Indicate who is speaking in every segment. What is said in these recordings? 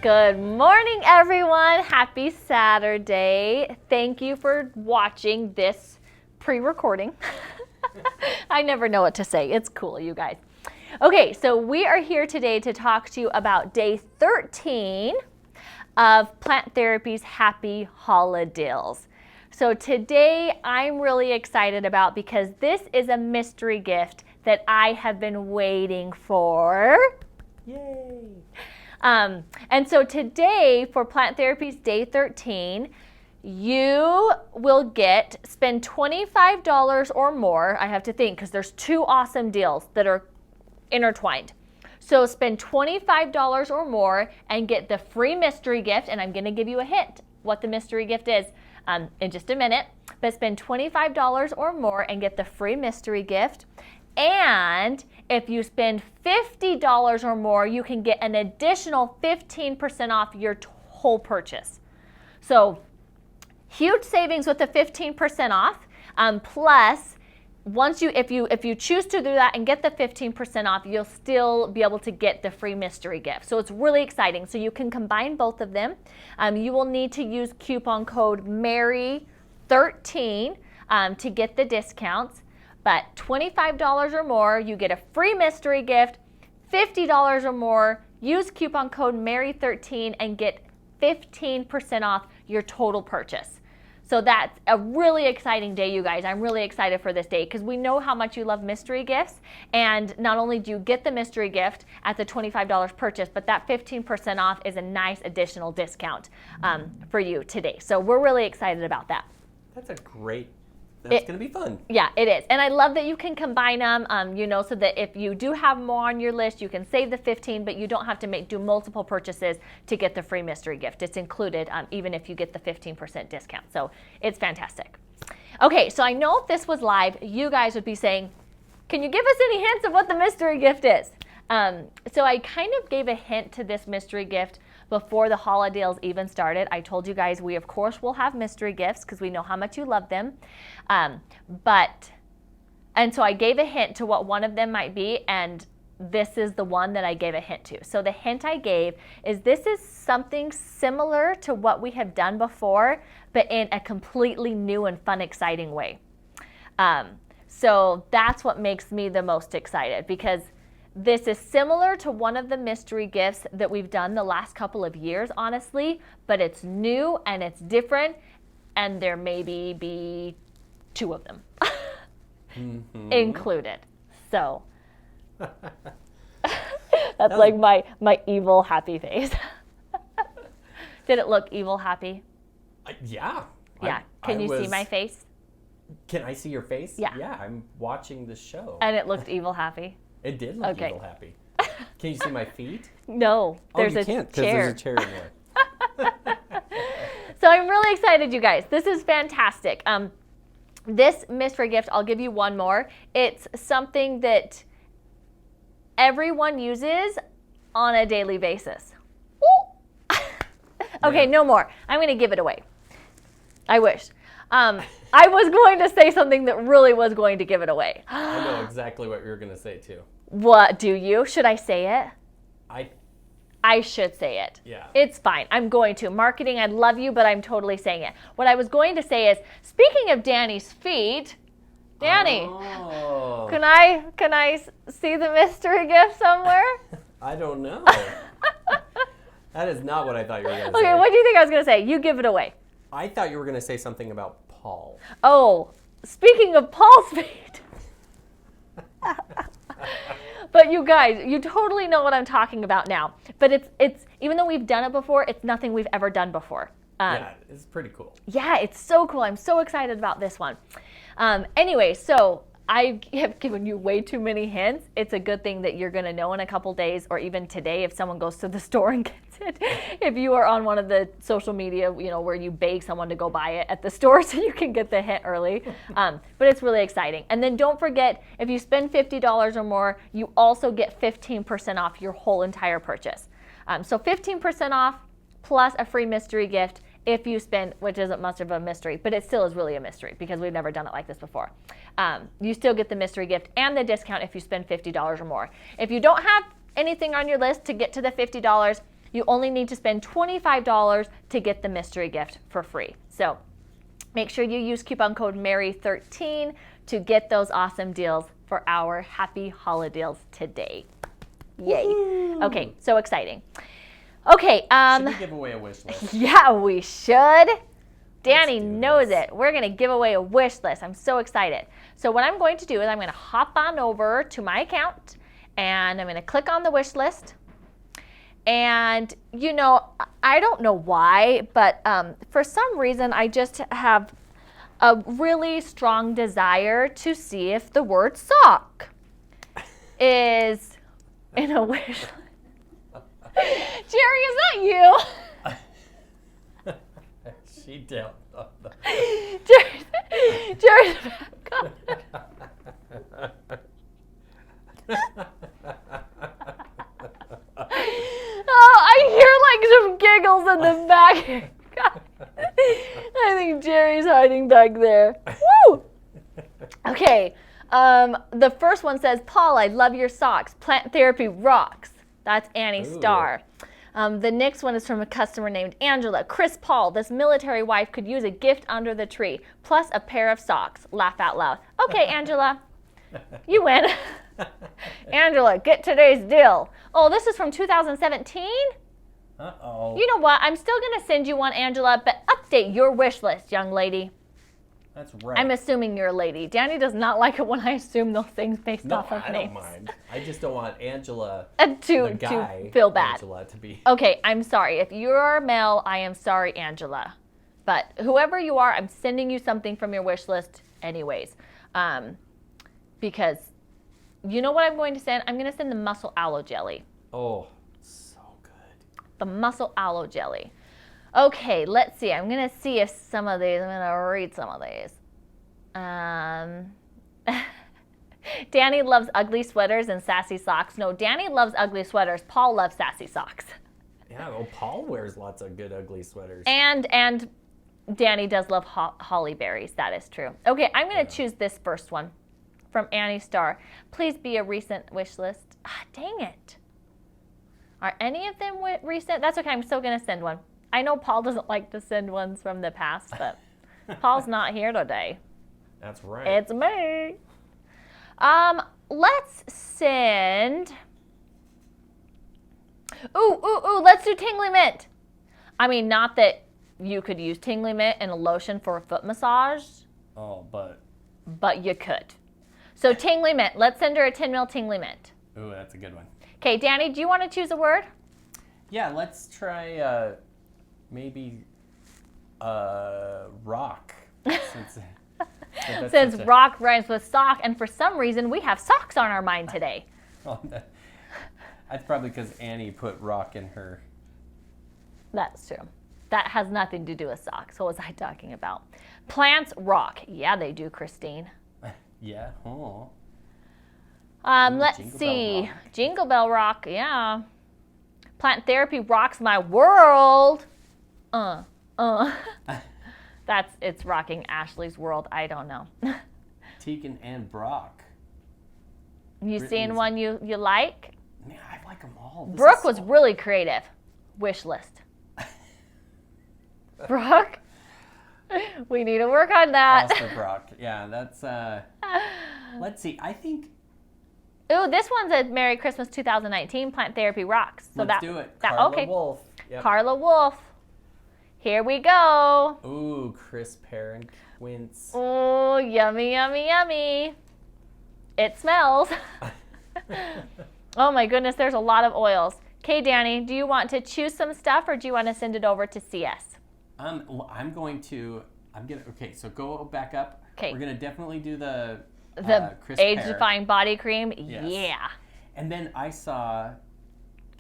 Speaker 1: Good morning, everyone. Happy Saturday. Thank you for watching this pre-recording. I never know what to say. It's cool, you guys. Okay, so we are here today to talk to you about day 13 of Plant Therapy's Happy Holideals. So today I'm really excited about because this is a mystery gift that I have been waiting for. Yay! And so today for Plant Therapy's day 13, you will spend $25 or more. I have to think because there's two awesome deals that are intertwined. So spend $25 or more and get the free mystery gift. And I'm going to give you a hint what the mystery gift is in just a minute. But spend $25 or more and get the free mystery gift. And if you spend $50 or more, you can get an additional 15% off your whole purchase. So huge savings with the 15% off. Plus, if you choose to do that and get the 15% off, you'll still be able to get the free mystery gift. So it's really exciting. So you can combine both of them. You will need to use coupon code MARY13 to get the discounts. But $25 or more, you get a free mystery gift. $50 or more, use coupon code MARY13 and get 15% off your total purchase. So that's a really exciting day, you guys. I'm really excited for this day because we know how much you love mystery gifts. And not only do you get the mystery gift at the $25 purchase, but that 15% off is a nice additional discount for you today. So we're really excited about that.
Speaker 2: That's going to be fun.
Speaker 1: Yeah, it is. And I love that you can combine them, so that if you do have more on your list, you can save the 15, but you don't have to do multiple purchases to get the free mystery gift. It's included even if you get the 15% discount. So it's fantastic. Okay, so I know if this was live, you guys would be saying, can you give us any hints of what the mystery gift is? So I kind of gave a hint to this mystery gift before the Holideals even started. I told you guys we, of course, will have mystery gifts because we know how much you love them. And so I gave a hint to what one of them might be, and this is the one that I gave a hint to. So the hint I gave is this is something similar to what we have done before, but in a completely new and fun, exciting way. So that's what makes me the most excited because this is similar to one of the mystery gifts that we've done the last couple of years, honestly, but it's new and it's different, and there may be two of them included. So that's like my evil happy face. Did it look evil happy?
Speaker 2: Yeah.
Speaker 1: Yeah. Can you see my face?
Speaker 2: Can I see your face?
Speaker 1: Yeah.
Speaker 2: Yeah, I'm watching the show.
Speaker 1: And it looked evil happy?
Speaker 2: It did look evil happy. Can you see my feet?
Speaker 1: No, there's
Speaker 2: you can't, because there's a chair in there.
Speaker 1: So I'm really excited, you guys. This is fantastic. This mystery gift, I'll give you one more. It's something that everyone uses on a daily basis. Okay, no more. I'm going to give it away. I wish. I was going to say something that really was going to give it away.
Speaker 2: I know exactly what you're going to say, too.
Speaker 1: What, do you? Should I say it? I should say it.
Speaker 2: Yeah.
Speaker 1: It's fine. I'm going to. Marketing, I love you, but I'm totally saying it. What I was going to say is, speaking of Danny's feet, Danny, can I see the mystery gift somewhere?
Speaker 2: I don't know. That is not what I thought you were going to say.
Speaker 1: Okay, what do you think I was going to say? You give it away.
Speaker 2: I thought you were going to say something about Paul.
Speaker 1: Oh, speaking of Paul's feet. But you guys, you totally know what I'm talking about now. But it's even though we've done it before, it's nothing we've ever done before.
Speaker 2: Yeah, it's pretty cool.
Speaker 1: Yeah, it's so cool. I'm so excited about this one. Anyway, so I have given you way too many hints. It's a good thing that you're going to know in a couple days or even today if someone goes to the store and gets it. If you are on one of the social media, where you beg someone to go buy it at the store so you can get the hint early. But it's really exciting. And then don't forget, if you spend $50 or more, you also get 15% off your whole entire purchase. So 15% off plus a free mystery gift if you spend, which isn't much of a mystery, but it still is really a mystery because we've never done it like this before. You still get the mystery gift and the discount if you spend $50 or more. If you don't have anything on your list to get to the $50, You only need to spend $25 to get the mystery gift for free. So make sure you use coupon code Mary13 to get those awesome deals for our happy Holideals today. Yay.
Speaker 2: Woo-hoo.
Speaker 1: Okay, so exciting. Okay.
Speaker 2: Should we give away a wish list?
Speaker 1: Yeah, we should. Danny
Speaker 2: do
Speaker 1: knows
Speaker 2: this.
Speaker 1: it. We're going to give away a wish list. I'm so excited. So what I'm going to do is I'm going to hop on over to my account and I'm going to click on the wish list. And, you know, I don't know why, but for some reason I just have a really strong desire to see if the word sock is in a wish list. Jerry, is that you?
Speaker 2: She dealt.
Speaker 1: Jerry's back on. Oh, I hear like some giggles in the back. God. I think Jerry's hiding back there. Woo! Okay. The first one says, Paul, I love your socks. Plant therapy rocks. That's Annie
Speaker 2: Ooh.
Speaker 1: Starr. The next one is from a customer named Angela. Chris Paul, this military wife could use a gift under the tree, plus a pair of socks. Laugh out loud. Okay, Angela, you win. Angela, get today's deal. Oh, this is from 2017?
Speaker 2: Uh-oh.
Speaker 1: You know what? I'm still going to send you one, Angela, but update your wish list, young lady.
Speaker 2: That's right.
Speaker 1: I'm assuming you're a lady. Danny does not like it when I assume those things based
Speaker 2: No,
Speaker 1: off of
Speaker 2: I
Speaker 1: names.
Speaker 2: don't mind. I just don't want Angela,
Speaker 1: To
Speaker 2: the guy,
Speaker 1: feel bad.
Speaker 2: Angela, to be.
Speaker 1: Okay, I'm sorry. If you're male, I am sorry, Angela. But whoever you are, I'm sending you something from your wish list anyways. Because you know what I'm going to send? I'm going to send the muscle aloe jelly.
Speaker 2: Oh, so good.
Speaker 1: The muscle aloe jelly. Okay, let's see. I'm going to see if some of these, I'm going to read some of these. Danny loves ugly sweaters and sassy socks. No, Danny loves ugly sweaters. Paul loves sassy socks.
Speaker 2: Yeah, well, Paul wears lots of good ugly sweaters.
Speaker 1: And Danny does love holly berries. That is true. Okay, I'm going to choose this first one from Annie Starr. Please be a recent wish list. Ah, dang it. Are any of them recent? That's okay. I'm still going to send one. I know Paul doesn't like to send ones from the past, but Paul's not here today.
Speaker 2: That's right.
Speaker 1: It's me. Let's send. Ooh, let's do Tingly Mint. I mean, not that you could use Tingly Mint and a lotion for a foot massage.
Speaker 2: Oh, but
Speaker 1: you could. So Tingly Mint, let's send her a 10 ml Tingly Mint.
Speaker 2: ooh, that's a good one.
Speaker 1: Okay, Danny, do you want to choose a word?
Speaker 2: Yeah, let's try maybe rock.
Speaker 1: Since rock rhymes with sock, and for some reason we have socks on our mind today.
Speaker 2: Oh, that's probably because Annie put rock in her.
Speaker 1: That's true. That has nothing to do with socks. What was I talking about? Plants rock. Yeah, they do, Christine.
Speaker 2: Yeah. Oh.
Speaker 1: Let's
Speaker 2: Jingle Bell
Speaker 1: see.
Speaker 2: Rock.
Speaker 1: Jingle Bell Rock. Yeah. Plant therapy rocks my world. It's rocking Ashley's world. I don't know.
Speaker 2: Tegan and Brock.
Speaker 1: You
Speaker 2: Brittany's-
Speaker 1: seeing one you like?
Speaker 2: Man, I like them all. This
Speaker 1: Brooke
Speaker 2: is
Speaker 1: was
Speaker 2: so-
Speaker 1: really creative. Wish list. Brooke, we need to work on that.
Speaker 2: Oscar Brock. Yeah, that's. Let's see. I think.
Speaker 1: Ooh, this one's a Merry Christmas 2019 Plant Therapy Rocks. So
Speaker 2: Let's do it.
Speaker 1: That,
Speaker 2: Carla
Speaker 1: okay.
Speaker 2: Wolf. Yep.
Speaker 1: Carla Wolf. Here we go.
Speaker 2: Ooh, Chris Pear and Quince.
Speaker 1: Oh, yummy, yummy, yummy. It smells. Oh my goodness, there's a lot of oils. Okay, Danny, do you want to choose some stuff or do you want to send it over to CS?
Speaker 2: Okay, so go back up.
Speaker 1: 'Kay.
Speaker 2: We're gonna definitely do the Chris
Speaker 1: Age
Speaker 2: Pear.
Speaker 1: Defying Body Cream.
Speaker 2: Yes.
Speaker 1: Yeah.
Speaker 2: And then I saw,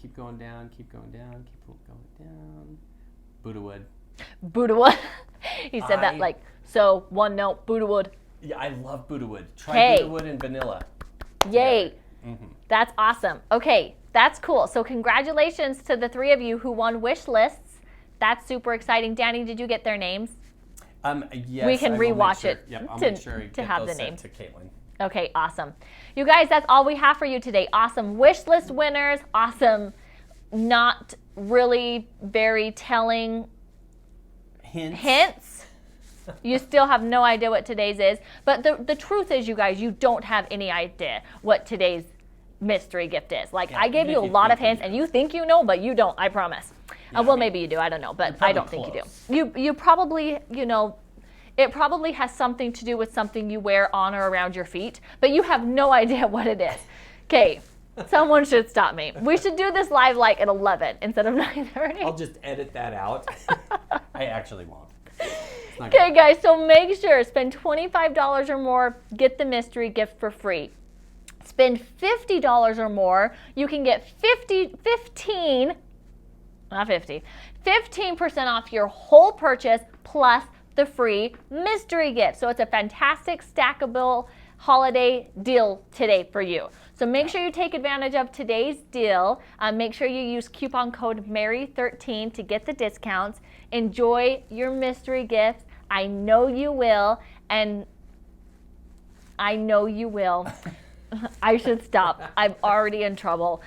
Speaker 2: keep going down. Buddhawood.
Speaker 1: Buddhawood. He said that like, so one note, Buddhawood.
Speaker 2: Yeah, I love Buddhawood. Try
Speaker 1: 'Kay.
Speaker 2: Buddhawood and vanilla.
Speaker 1: Yay.
Speaker 2: Mm-hmm.
Speaker 1: That's awesome. Okay, that's cool. So congratulations to the three of you who won wish lists. That's super exciting. Danny, did you get their names?
Speaker 2: Yes,
Speaker 1: We can
Speaker 2: I will make
Speaker 1: rewatch
Speaker 2: sure.
Speaker 1: it
Speaker 2: Yep, I'll
Speaker 1: to-
Speaker 2: make sure
Speaker 1: to
Speaker 2: get
Speaker 1: have
Speaker 2: those
Speaker 1: the
Speaker 2: sent
Speaker 1: names.
Speaker 2: to Caitlin.
Speaker 1: Okay, awesome. You guys, that's all we have for you today. Awesome wish list winners, awesome not really very telling hints. You still have no idea what today's is. But the truth is, you guys, you don't have any idea what today's mystery gift is. Like, I gave you a lot of hints, and you think you know, but you don't, I promise.
Speaker 2: Yeah,
Speaker 1: well, maybe you do, I don't know, but I don't think you do. You probably, you know, it probably has something to do with something you wear on or around your feet, but you have no idea what it is. Okay, someone should stop me. We should do this live like at 11 instead of 9:30.
Speaker 2: I'll just edit that out. I actually won't.
Speaker 1: Okay, guys, so make sure, spend $25 or more, get the mystery gift for free. Spend $50 or more, you can get 15% off your whole purchase plus the free mystery gift. So it's a fantastic stackable holiday deal today for you. So make sure you take advantage of today's deal. Make sure you use coupon code MARY13 to get the discounts. Enjoy your mystery gifts. I know you will, and I know you will. I should stop. I'm already in trouble.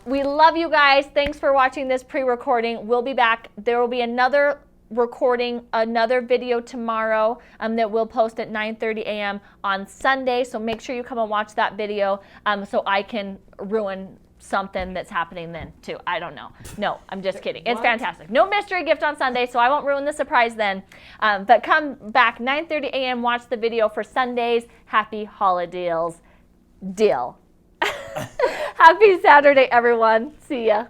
Speaker 1: We love you guys. Thanks for watching this pre-recording. We'll be back. There will be another recording, another video tomorrow that we'll post at 9:30 a.m. on Sunday. So make sure you come and watch that video so I can ruin something that's happening then too. I don't know. No, I'm just kidding. It's fantastic. No mystery gift on Sunday, so I won't ruin the surprise then. But come back 9:30 a.m. Watch the video for Sunday's Happy Holideals deal. Happy Saturday, everyone. See ya.